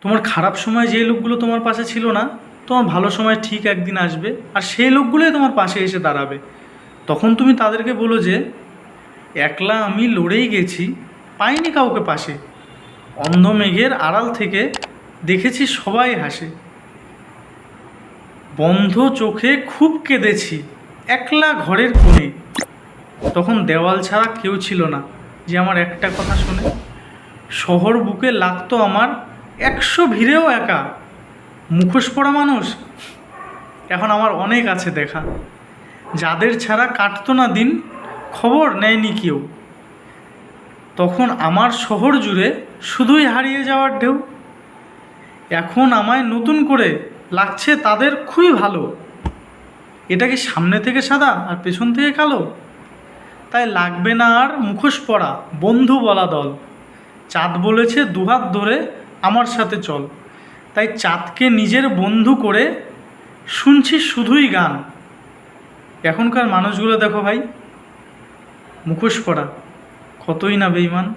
তোমার খারাপ সময় যে লোকগুলো তোমার পাশে ছিল না, তোমার ভালো সময় ঠিক একদিন আসবে আর সেই লোকগুলোই তোমার পাশে এসে দাঁড়াবে। তখন তুমি তাদেরকে বলো যে একলা আমি লড়েই গেছি, পাইনি কাউকে পাশে। অন্ধ মেঘের আড়াল থেকে দেখেছি সবাই হাসে। বন্ধ চোখে খুব কেঁদেছি একলা ঘরের কোণে। তখন দেওয়াল ছাড়া কেউ ছিল না যে আমার একটা কথা শোনে। শহর বুকে লাগতো আমার 100 ভিড়েও একা। মুখোশ পরা মানুষ এখন আমার অনেক আছে দেখা। যাদের ছাড়া কাটতো না দিন, খবর নেয়নি কেউ। তখন আমার শহর জুড়ে শুধুই হারিয়ে যাওয়ার ঢেউ। এখন আমায় নতুন করে লাগছে তাদের খুবই ভালো। এটা কি সামনে থেকে সাদা আর পেছন থেকে কালো? তাই লাগবে না আর মুখোশ পরা বন্ধু বলা দল। চাঁদ বলেছে দুহাত ধরে আমার সাথে চল। তাই চাঁদকে নিজের বন্ধু করে শুনছি শুধুই গান। এখনকার মানুষগুলো দেখো ভাই, মুখোশ পরা, কতই না বেঈমান।